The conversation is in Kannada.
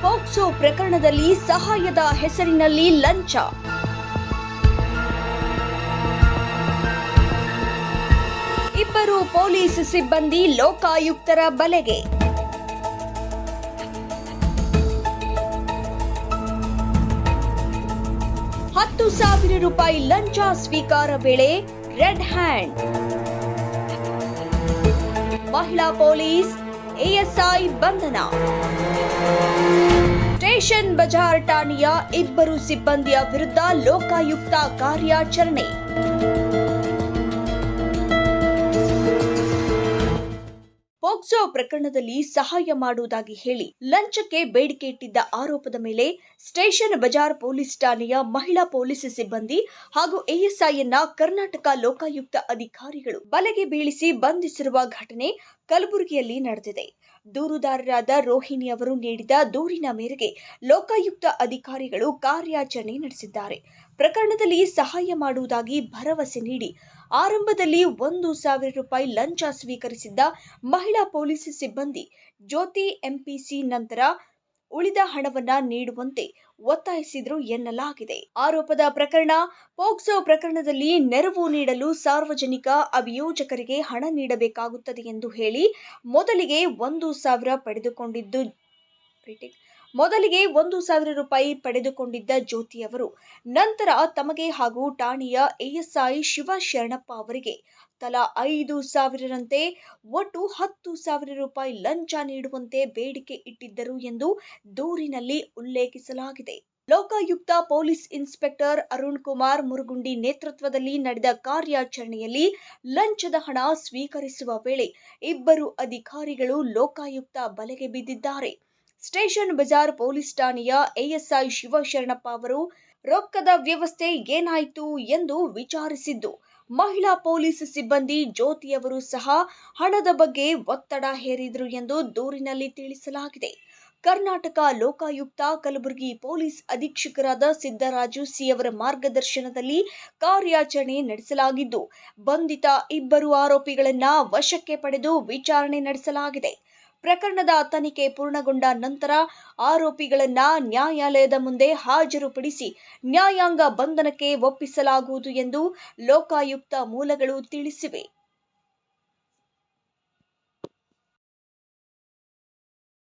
ಪೋಕ್ಸೋ ಪ್ರಕರಣದಲ್ಲಿ ಸಹಾಯದ ಹೆಸರಿನಲ್ಲಿ ಲಂಚ. ಇಬ್ಬರು ಪೊಲೀಸ್ ಸಿಬ್ಬಂದಿ ಲೋಕಾಯುಕ್ತರ ಬಲೆಗೆ. ₹10,000 ಲಂಚ ಸ್ವೀಕಾರ ವೇಳೆ ರೆಡ್ ಹ್ಯಾಂಡ್. ಮಹಿಳಾ ಪೊಲೀಸ್ ಎಎಸ್ಐ ಬಂಧನ. ಸ್ಟೇಷನ್ ಬಜಾರ್ ಠಾಣೆಯ ಇಬ್ಬರು ಸಿಬ್ಬಂದಿಯ ವಿರುದ್ಧ ಲೋಕಾಯುಕ್ತ ಕಾರ್ಯಾಚರಣೆ. ಪೋಕ್ಸೋ ಪ್ರಕರಣದಲ್ಲಿ ಸಹಾಯ ಮಾಡುವುದಾಗಿ ಹೇಳಿ ಲಂಚಕ್ಕೆ ಬೇಡಿಕೆ ಇಟ್ಟಿದ್ದ ಆರೋಪದ ಮೇಲೆ ಸ್ಟೇಷನ್ ಬಜಾರ್ ಪೊಲೀಸ್ ಠಾಣೆಯ ಮಹಿಳಾ ಪೊಲೀಸ್ ಸಿಬ್ಬಂದಿ ಹಾಗೂ ಎಎಸ್ಐಯನ್ನ ಕರ್ನಾಟಕ ಲೋಕಾಯುಕ್ತ ಅಧಿಕಾರಿಗಳು ಬಲೆಗೆ ಬೀಳಿಸಿ ಬಂಧಿಸಿರುವ ಘಟನೆ ಕಲಬುರಗಿಯಲ್ಲಿ ನಡೆದಿದೆ. ದೂರುದಾರರಾದ ರೋಹಿಣಿ ಅವರು ನೀಡಿದ ದೂರಿನ ಮೇರೆಗೆ ಲೋಕಾಯುಕ್ತ ಅಧಿಕಾರಿಗಳು ಕಾರ್ಯಾಚರಣೆ ನಡೆಸಿದ್ದಾರೆ. ಪ್ರಕರಣದಲ್ಲಿ ಸಹಾಯ ಮಾಡುವುದಾಗಿ ಭರವಸೆ ನೀಡಿ ಆರಂಭದಲ್ಲಿ ₹1,000 ಲಂಚ ಸ್ವೀಕರಿಸಿದ್ದ ಮಹಿಳಾ ಪೊಲೀಸ್ ಸಿಬ್ಬಂದಿ ಜ್ಯೋತಿ ಎಂಪಿಸಿ ನಂತರ ಉಳಿದ ಹಣವನ್ನ ನೀಡುವಂತೆ ಒತ್ತಾಯಿಸಿದ್ರು ಎನ್ನಲಾಗಿದೆ. ಆರೋಪದ ಪ್ರಕರಣ ಪೋಕ್ಸೋ ಪ್ರಕರಣದಲ್ಲಿ ನೆರವು ನೀಡಲು ಸಾರ್ವಜನಿಕ ಅಭಿಯೋಜಕರಿಗೆ ಹಣ ನೀಡಬೇಕಾಗುತ್ತದೆ ಎಂದು ಹೇಳಿ ಮೊದಲಿಗೆ ₹1,000 ಪಡೆದುಕೊಂಡಿದ್ದ ಜ್ಯೋತಿ ಅವರು ನಂತರ ತಮಗೆ ಹಾಗೂ ಠಾಣೆಯ ಎಎಸ್ಐ ಶಿವಶರಣಪ್ಪ ಅವರಿಗೆ ತಲಾ ₹5,000ರಂತೆ ಒಟ್ಟು ₹10,000 ಲಂಚ ನೀಡುವಂತೆ ಬೇಡಿಕೆ ಇಟ್ಟಿದ್ದರು ಎಂದು ದೂರಿನಲ್ಲಿ ಉಲ್ಲೇಖಿಸಲಾಗಿದೆ. ಲೋಕಾಯುಕ್ತ ಪೊಲೀಸ್ ಇನ್ಸ್ಪೆಕ್ಟರ್ ಅರುಣ್ ಕುಮಾರ್ ಮುರುಗುಂಡಿ ನೇತೃತ್ವದಲ್ಲಿ ನಡೆದ ಕಾರ್ಯಾಚರಣೆಯಲ್ಲಿ ಲಂಚದ ಹಣ ಸ್ವೀಕರಿಸುವ ವೇಳೆ ಇಬ್ಬರು ಅಧಿಕಾರಿಗಳು ಲೋಕಾಯುಕ್ತ ಬಲೆಗೆ ಬಿದ್ದಿದ್ದಾರೆ. ಸ್ಟೇಷನ್ ಬಜಾರ್ ಪೊಲೀಸ್ ಠಾಣೆಯ ಎಎಸ್ಐ ಶಿವಶರಣಪ್ಪ ಅವರು ರೊಕ್ಕದ ವ್ಯವಸ್ಥೆ ಏನಾಯಿತು ಎಂದು ವಿಚಾರಿಸಿದ್ದು, ಮಹಿಳಾ ಪೊಲೀಸ್ ಸಿಬ್ಬಂದಿ ಜ್ಯೋತಿಯವರು ಸಹ ಹಣದ ಬಗ್ಗೆ ಒತ್ತಡ ಹೇರಿದರು ಎಂದು ದೂರಿನಲ್ಲಿ ತಿಳಿಸಲಾಗಿದೆ. ಕರ್ನಾಟಕ ಲೋಕಾಯುಕ್ತ ಕಲಬುರಗಿ ಪೊಲೀಸ್ ಅಧೀಕ್ಷಕರಾದ ಸಿದ್ದರಾಜು ಸಿ ಅವರ ಮಾರ್ಗದರ್ಶನದಲ್ಲಿ ಕಾರ್ಯಾಚರಣೆ ನಡೆಸಲಾಗಿದ್ದು, ಬಂಧಿತ ಇಬ್ಬರು ಆರೋಪಿಗಳನ್ನ ವಶಕ್ಕೆ ಪಡೆದು ವಿಚಾರಣೆ ನಡೆಸಲಾಗಿದೆ. ಪ್ರಕರಣದ ತನಿಖೆ ಪೂರ್ಣಗೊಂಡ ನಂತರ ಆರೋಪಿಗಳನ್ನ ನ್ಯಾಯಾಲಯದ ಮುಂದೆ ಹಾಜರುಪಡಿಸಿ ನ್ಯಾಯಾಂಗ ಬಂಧನಕ್ಕೆ ಒಪ್ಪಿಸಲಾಗುವುದು ಎಂದು ಲೋಕಾಯುಕ್ತ ಮೂಲಗಳು ತಿಳಿಸಿವೆ.